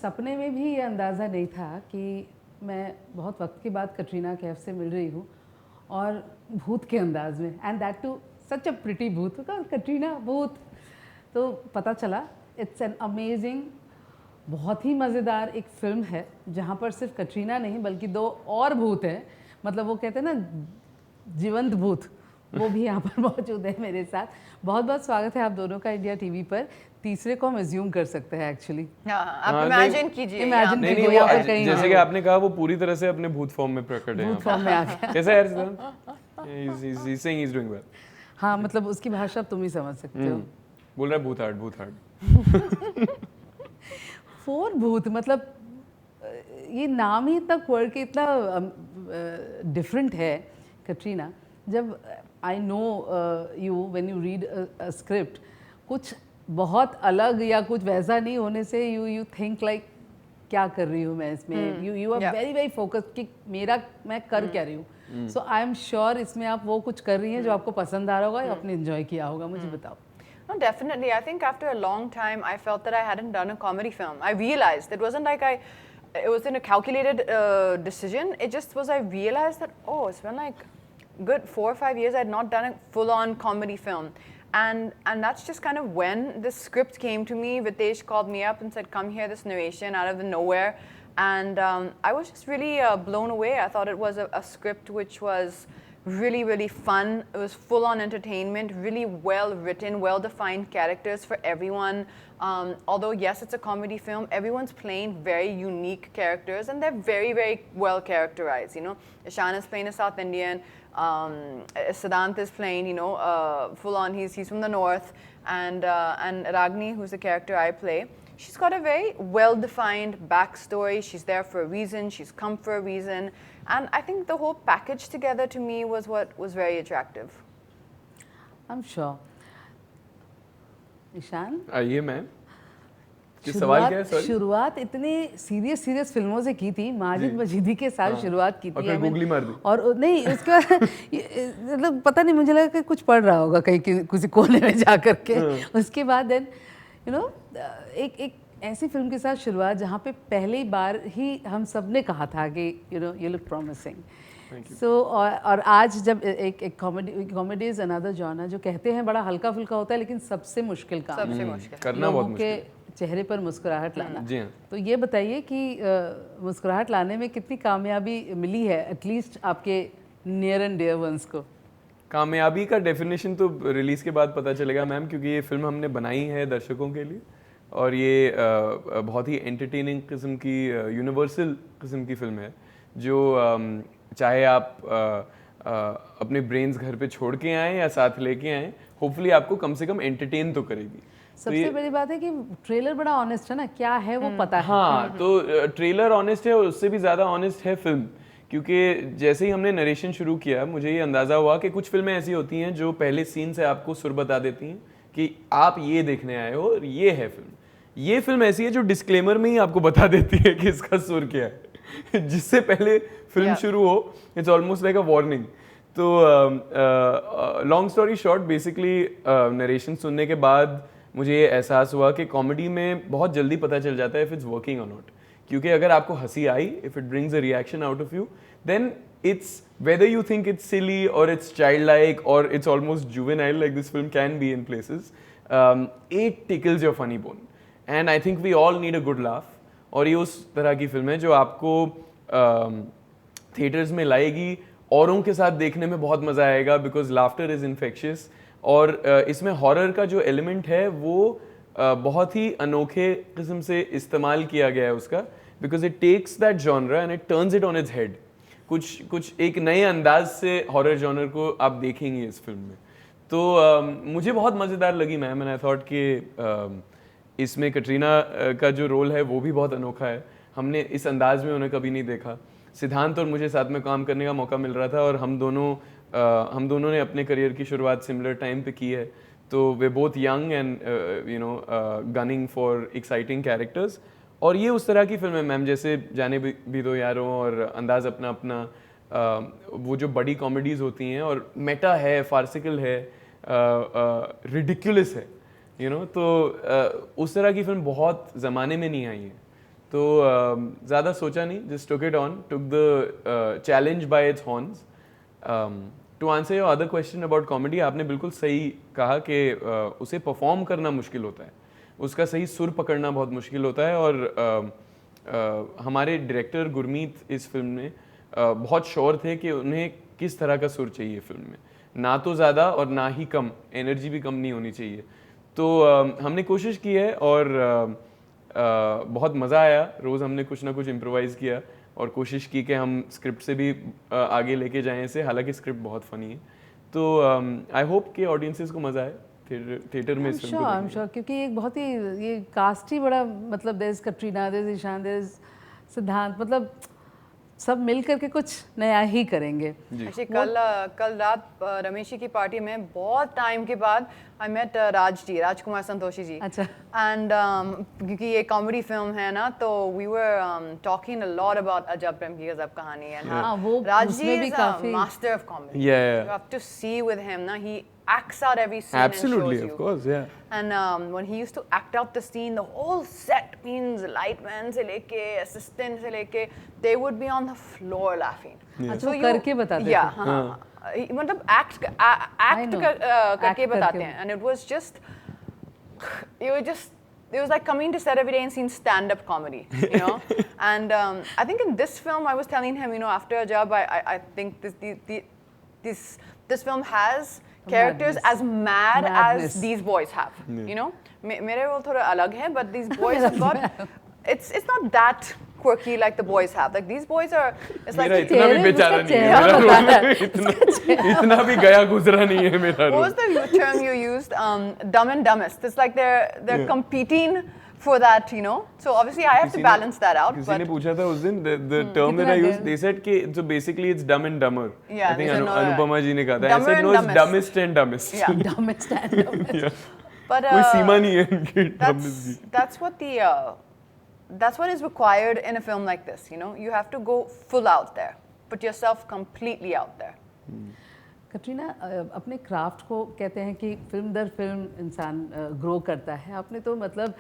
सपने में भी ये अंदाज़ा नहीं था कि मैं बहुत वक्त के बाद कटरीना कैफ से मिल रही हूँ और भूत के अंदाज में, and that too such a pretty भूत, कटरीना भूत। तो पता चला इट्स एन अमेजिंग, बहुत ही मज़ेदार एक फ़िल्म है जहाँ पर सिर्फ कटरीना नहीं बल्कि 2 और भूत हैं, मतलब वो कहते हैं ना जीवंत भूत, वो भी यहाँ पर मौजूद है मेरे साथ। बहुत बहुत स्वागत है आप दोनों का इंडिया टीवी पर। तीसरे को हम एज्यूम कर सकते हैं एक्चुअली। आप इमेजिन कीजिए, नहीं, जैसे कि आपने कहा वो पूरी तरह से अपने भूत फॉर्म में प्रकट है, भूत फॉर्म में आ गया। कैसा है यार? he's saying he's doing well। हाँ, मतलब उसकी भाषा तुम ही समझ सकते हो। बोल रहा है भूत हार्ड 4 भूत, मतलब ये नाम ही इतना क्वर्क, इतना डिफरेंट है कटरीना। जब I know you when you read a script, कुछ बहुत अलग या कुछ वैसा नहीं होने से यू थिंक लाइक क्या कर रही हूँ मैं इसमें, you are very very focused कि मैं कर क्या रही हूँ। सो आई एम श्योर इसमें आप वो कुछ कर रही हैं जो आपको पसंद आ रहा होगा या आपने एंजॉय किया होगा। मुझे बताओ। No, definitely. I think after a long time, I felt that I hadn't done a comedy film. I realized it wasn't like it wasn't a calculated decision. It just was, I realized that, oh, it's been like good 4 or 5 years I had not done a full-on comedy film. And that's just kind of when the script came to me. Vitesh called me up and said, come hear this narration out of the nowhere. And I was just really blown away. I thought it was a script which was really, really fun. It was full-on entertainment, really well-written, well-defined characters for everyone. Although, yes, it's a comedy film, everyone's playing very unique characters and they're very, very well characterized, you know. Ishan is playing a South Indian, Siddhant is playing, you know, full-on, he's from the north, and Ragni, who's the character I play, she's got a very well-defined backstory. She's there for a reason, she's come for a reason. And I think the whole package together to me was what was very attractive. I'm sure. Ishan, आइए ma'am, सवाल क्या है? Sorry, शुरुआत इतनी serious फिल्मों से की थी, माजिद मजीदी के साथ शुरुआत की थी, और गूगली मार दी, और नहीं उसका मतलब पता नहीं, मुझे लगा कि कुछ पढ़ रहा होगा कहीं किसी कोने में जा करके। उसके बाद देन यू नो एक ऐसी फिल्म के साथ शुरुआत जहाँ पे पहली बार ही हम सब ने कहा था कि you know you look promising. So और आज जब एक कॉमेडी इज अनदर जॉनर, जो कहते हैं बड़ा हल्का फुल्का होता है लेकिन सबसे मुश्किल काम, सबसे मुश्किल करना, बहुत मुश्किल के चेहरे पर मुस्कुराहट लाना। जी हाँ। तो ये बताइए कि मुस्कुराहट लाने में कितनी कामयाबी मिली है, एटलीस्ट आपके नियर एंड डियर वंस को? कामयाबी का डेफिनेशन तो रिलीज के बाद पता चलेगा मैम, क्योंकि ये फिल्म हमने बनाई है दर्शकों के लिए और ये बहुत ही एंटरटेनिंग किस्म की, यूनिवर्सल किस्म की फिल्म है, जो चाहे आप अपने ब्रेन्स घर पे छोड़ के आएँ या साथ लेके आएँ, होपफुली आपको कम से कम एंटरटेन तो करेगी। सबसे बड़ी बात है कि ट्रेलर बड़ा ऑनेस्ट है ना, क्या है वो पता है। हाँ, तो ट्रेलर ऑनेस्ट है और उससे भी ज़्यादा ऑनेस्ट है फिल्म, क्योंकि जैसे ही हमने नरेशन शुरू किया मुझे ये अंदाज़ा हुआ कि कुछ फिल्में ऐसी होती हैं जो पहले सीन से आपको सुर बता देती हैं कि आप ये देखने आए हो और ये है फिल्म। ये फिल्म ऐसी है जो डिस्क्लेमर में ही आपको बता देती है कि इसका सुर क्या है जिससे पहले फिल्म शुरू हो, it's almost like a warning. तो long story short, basically narration सुनने के बाद मुझे ये एहसास हुआ कि कॉमेडी में बहुत जल्दी पता चल जाता है इफ इट्स वर्किंग और नॉट, क्योंकि अगर आपको हंसी आई, if it brings a reaction out of you, then it's whether you think it's silly और इट्स चाइल्ड लाइक और it's almost juvenile like this film can be in places, it tickles your funny bone and I think we all need a good laugh. और ये उस तरह की film है जो आपको थिएटर्स में लाएगी, औरों के साथ देखने में बहुत मज़ा आएगा बिकॉज लाफ्टर इज़ इन्फेक्शियस, और इसमें हॉरर का जो एलिमेंट है वो बहुत ही अनोखे किस्म से इस्तेमाल किया गया है उसका, because it takes that genre and it turns it on its head. कुछ एक नए अंदाज से हॉरर जॉनर को आप देखेंगे इस फिल्म में। तो मुझे बहुत मज़ेदार लगी मैम, एंड आई थॉट कि इसमें कटरीना का जो रोल है वो भी बहुत अनोखा है, हमने इस अंदाज में उन्हें कभी नहीं देखा। सिद्धांत और मुझे साथ में काम करने का मौका मिल रहा था और हम दोनों ने अपने करियर की शुरुआत सिमिलर टाइम पे की है, तो they both young and you know gunning for exciting characters. और ये उस तरह की फिल्म है मैम जैसे जाने भी दो यारों और अंदाज अपना अपना, वो जो बड़ी कॉमेडीज़ होती हैं और मेटा है, फार्सिकल है, रिडिकुलस है, यू नो, तो उस तरह की फिल्म बहुत ज़माने में नहीं आई है। तो ज़्यादा सोचा नहीं, just took it on, took the challenge by its horns. To answer your other question about comedy, आपने बिल्कुल सही कहा कि उसे परफॉर्म करना मुश्किल होता है, उसका सही सुर पकड़ना बहुत मुश्किल होता है। और हमारे डायरेक्टर गुरमीत इस फिल्म में बहुत श्योर थे कि उन्हें किस तरह का सुर चाहिए फिल्म में, ना तो ज़्यादा और ना ही कम, एनर्जी भी कम नहीं होनी चाहिए। तो हमने कोशिश की है और बहुत मज़ा आया। रोज़ हमने कुछ ना कुछ इम्प्रोवाइज़ किया और कोशिश की कि हम स्क्रिप्ट से भी आगे लेके जाएं इसे, हालांकि स्क्रिप्ट बहुत फ़नी है। तो आई होप कि ऑडियंसेस को मज़ा आए थिएटर में। आई एम श्योर, क्योंकि एक बहुत ही ये कास्ट ही बड़ा, मतलब there is Katrina, there is Ishaan, there is Siddhant, मतलब सब मिल करके कुछ नया ही करेंगे। कल रात रमेश जी की पार्टी में बहुत टाइम के बाद आई मेट राजकुमार संतोषी जी। अच्छा। एंड क्योंकि ये कॉमेडी फिल्म है ना, तो we were talking a lot about Ajab Prem ki Gajab Kahani. And Raj ji is a master of comedy. You have to see with him ना, he acts out every scene. Absolutely, and shows you. Of course, yeah. And when he used to act out the scene, the whole set, means lightman se leke, assistant se leke, they would be on the floor laughing. अच्छा, so करके बताते थे। हाँ, मतलब act करके बताते हैं, and it was just, it was like coming to set every day and seeing stand-up comedy, you know. And I think in this film, I was telling him, you know, after Ajab, I think this film has characters as mad as these boys have, you know. मेरे वो थोड़ा अलग है, but these boys have got, it's not that quirky like the boys have. Like these boys are, it's like इतना भी बेचारा नहीं है मेरा, इतना भी गया गुजरा नहीं है मेरा। What was the term you used? Dumb and dumbest. It's like they're competing for that, you know. So obviously I have to balance that out. किसी ने पूछा था उस दिन, the term that I used, they said कि so basically it's dumb and dumber. Yeah, I think Anupama जी ने कहा था। I said no, it's dumbest and dumbest. Yeah, dumbest and dumbest. But कोई सीमा नहीं है इनकी dumbest की। That's what is required in a film like this, you know. You have to go full out there, put yourself completely out there. Katrina, अपने craft को कहते हैं कि फिल्म दर फिल्म इंसान ग्रो करता है। आपने तो मतलब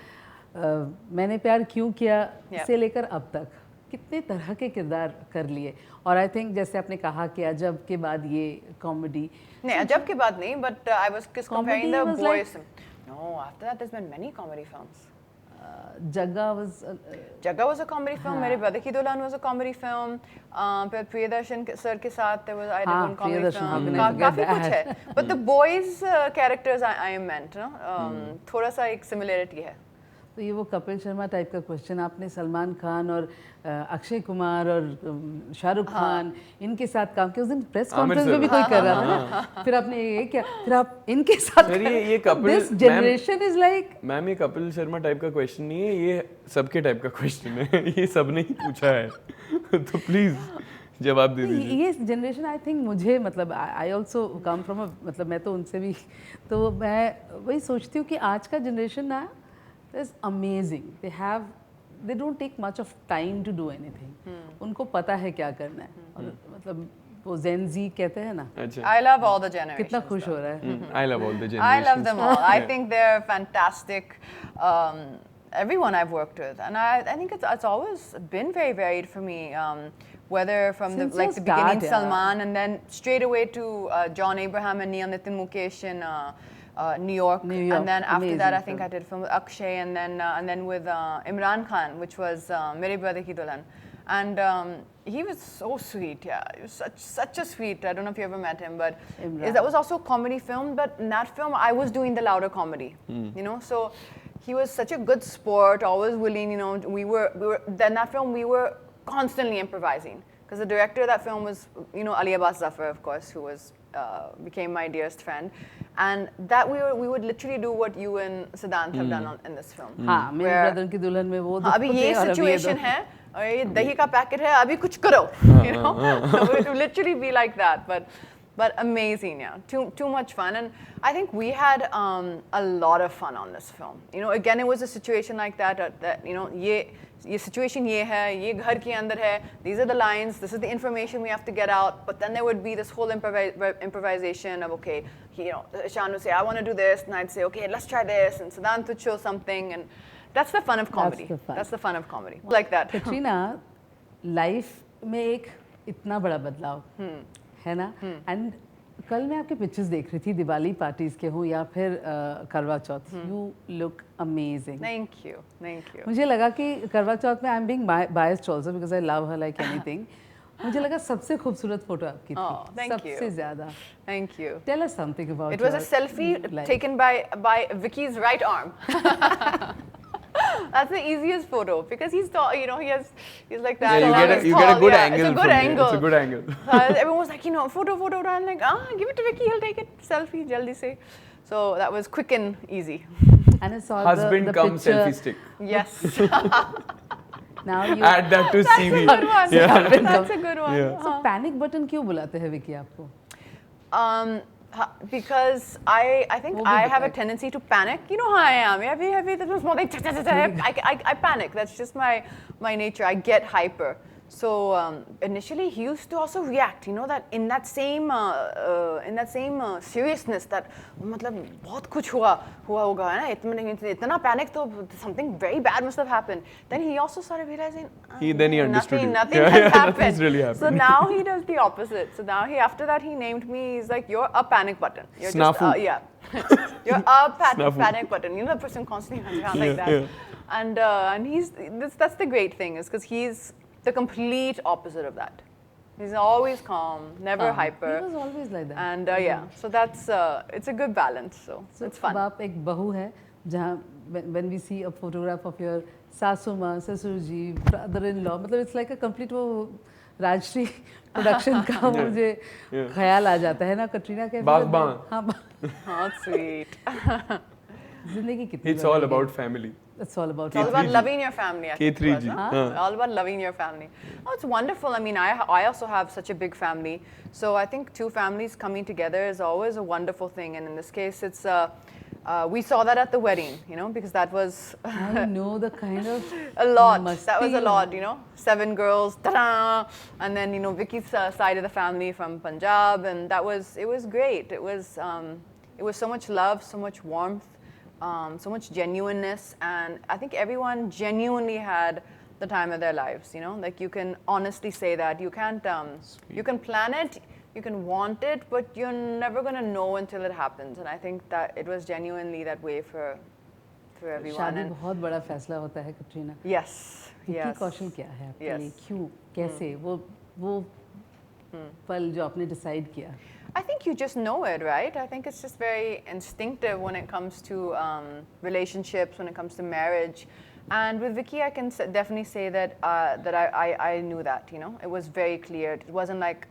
मैंने प्यार क्यों किया से लेकर अब तक कितने तरह के किरदार कर लिए, और आई थिंक जैसे आपने कहा कि अजब के बाद ये कॉमेडी, नहीं अजब के बाद नहीं, but I was comparing the boys. No, after that there's been many comedy films. Jagga was a comedy film. मेरे ब्रदर की दुल्हन was a comedy film. फिर प्रियदर्शन सर के साथ there was I did one comedy film. काफी कुछ है. But the boys characters I meant, no? थोड़ा सा एक similarity है. तो ये वो कपिल शर्मा टाइप का क्वेश्चन, आपने सलमान खान और अक्षय कुमार और शाहरुख खान इनके साथ काम किया, उस दिन प्रेस कॉन्फ्रेंस में भी कोई कर रहा था ना, फिर आपने ये क्या, फिर आप इनके साथ, ये Kapil, this generation is like, ma'am ये कपिल शर्मा टाइप का क्वेश्चन नहीं है, ये सबके टाइप का क्वेश्चन है, ये सबने ही पूछा है तो प्लीज जवाब दे दीजिए। ये जनरेशन आई थिंक, मुझे मतलब आई ऑल्सो कम फ्रॉम, मतलब मैं तो उनसे भी, तो मैं वही सोचती हूँ कि आज का जनरेशन ना is amazing. They don't take much of time to do anything. उनको पता है क्या करना है, और मतलब वो Gen Z कहते हैं ना। I love all the generations. कितना खुश हो रहा है। I love all the generations. I love them all. I think they're fantastic. Everyone I've worked with, and I think it's always been very varied for me. Whether from the beginning, Salman, and then straight away to John Abraham and Neil Nitin Mukesh in New York, and then after that I think I did a film with Akshay, and then with Imran Khan, which was Mere Brother Ki Dulan, and he was so sweet. Yeah, he was such a sweet. I don't know if you ever met him, but that was also a comedy film. But in that film, I was doing the louder comedy, you know. So he was such a good sport, always willing. You know, we were then that film we were constantly improvising, because the director of that film was, you know, Ali Abbas Zafar, of course, who was became my dearest friend, and that we would literally do what you and Siddhant have done in this film. हाँ, मेरे brother की दुल्हन में वो अभी ये situation है, और ये दही का पैकेट है, अभी कुछ करो, you know. It would literally be like that, but amazing, yeah. Too much fun, and I think we had a lot of fun on this film. You know, again, it was a situation like that you know, ये situation ये है, ये घर के अंदर है, these are the lines, this is the information we have to get out, but then there would be this whole improvisation of, okay, you know, Ishan would say, I want to do this, and I'd say, okay, let's try this, and Siddhant would show something, and That's the fun of comedy. the fun. That's the fun of comedy. Like that. Katrina, life में एक इतना बड़ा बदलाव है ना, and कल मैं आपके पिक्चर्स देख रही थी, दिवाली पार्टीज के हों या फिर Karva Chauth, you look amazing. Thank you. Thank you. मुझे लगा कि करवा चौथ में I am being biased also because I love her like anything. मुझे लगा सबसे खूबसूरत फोटो आपकी थी. Oh, thank you. सबसे ज्यादा. Thank you. Tell us something about It was a selfie taken by Vicky's right arm. That's the easiest photo because he's he's like that. Yeah, and you he's get a tall. good Yeah, angle. It's a good from angle. It's a good angle. Everyone was like, photo. I'm like, give it to Vicky. He'll take it. Selfie, jaldi se. So that was quick and easy. And I saw Husband the come picture. selfie stick. Yes. Now you Add that to CV. That's a good one. Yeah. That's a good one. Yeah. so panic button क्यों बुलाते हैं विकी आपको? Because I think I have a tendency to panic. You know how I am. Heavy. That was more like I panic. That's just my nature. I get hyper. So initially he used to also react. That in that same seriousness that मतलब बहुत कुछ हुआ होगा है ना, इतना panic तो something very bad must have happened. Then he also started realizing Then he understood you. nothing has happened. Nothing's really happened. So now he does the opposite. So now after that he named me. He's like, you're a panic button. You're Snafu. just yeah. You're a Snafu. panic button. The person constantly runs around like that. Yeah. And that's the great thing is because he's the complete opposite of that. He's always calm, never hyper. He was always like that. And yeah, so that's it's a good balance. So it's fun. अब आप एक बहू है जहाँ when we see a photograph of your सासू माँ, ससुर जी, brother-in-law, मतलब it's like a complete वो राजश्री प्रोडक्शन का मुझे ख्याल आ जाता है ना. कटरीना के Oh, sweet. जिंदगी कितनी It's all about family. It's all about It's all about loving your family. I think it was, K3G. huh? All about loving your family. Oh, it's wonderful. I mean, I also have such a big family. So I think two families coming together is always a wonderful thing. And in this case, it's we saw that at the wedding, because that was I know the kind of a lot. must That was be. a lot, 7 girls, ta-da! And then, Vicky's side of the family from Punjab, and it was great. It was so much love, so much warmth. So much genuineness, and I think everyone genuinely had the time of their lives. Like you can honestly say that you can't. You can plan it, you can want it, but you're never gonna know until it happens. And I think that it was genuinely that way for everyone. शादी And बहुत बड़ा फैसला होता है Katrina. yes, Vicky yes. कौशल क्या है आपके Yes. लिए? क्यों, कैसे वो पल जो आपने डिसाइड किया? I think you just know it, right? I think it's just very instinctive when it comes to relationships, when it comes to marriage. And with Vicky, I can definitely say that I knew that. It was very clear. It wasn't like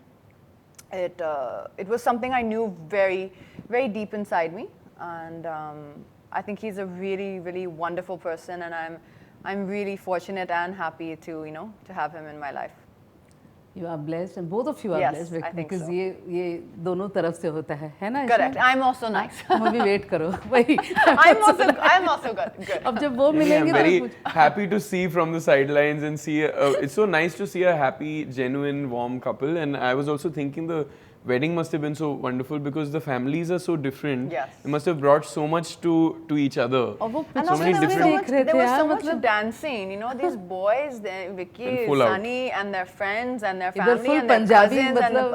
it was something I knew very, very deep inside me. And I think he's a really, really wonderful person, and I'm really fortunate and happy to have him in my life. You are blessed, and both of you are Yes, blessed I think because so. ये दोनों तरफ से होता है ना? Correct. I'm also nice. तुम अभी wait करो वही. I'm also good. अब जब वो I'm मिलेंगे very तो happy to see from the sidelines and see. It's so nice to see a happy, genuine, warm couple. And I was also thinking the wedding must have been so wonderful because the families are so different. Yes. It must have brought so much to each other. और वो And So also many there was so different- much, देख रहे there थे was यार, so much मतलब dancing, these boys, Vicky, And full out. Sunny, and their friends, and their इधर family, full and their Punjabi, cousins, मतलब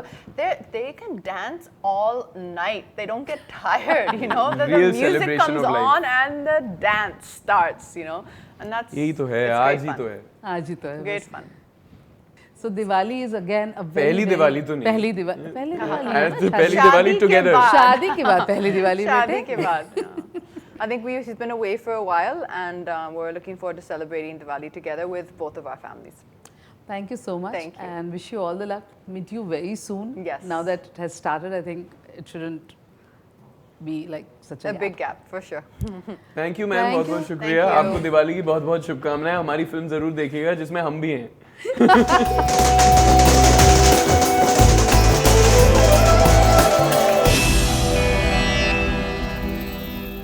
they can dance all night. They don't get tired, the Real music celebration comes of life. on and the dance starts, and that's यही तो है, it's आज great ही fun. तो है. आज ही तो है. Great fun. So Diwali is again a very पहली दिवाली तो नहीं. पहली दिवाली As the है ना? पहली शादी दिवाली के together. बाद. शादी के बाद पहली दिवाली Shaadi बेटे. ke baad, yeah. I think he's been away for a while, and we're looking forward to celebrating Diwali together with both of our families. Thank you so much. Thank you. And wish you all the luck. Meet you very soon. Yes. Now that it has started, I think it shouldn't be like such A big gap, for sure. Thank you ma'am, Thank बहुत you. बहुत शुक्रिया. Thank you. आपको दिवाली की बहुत बहुत शुभकामनाएं. हमारी film जरूर देखिएगा जिसमें हम भी हैं.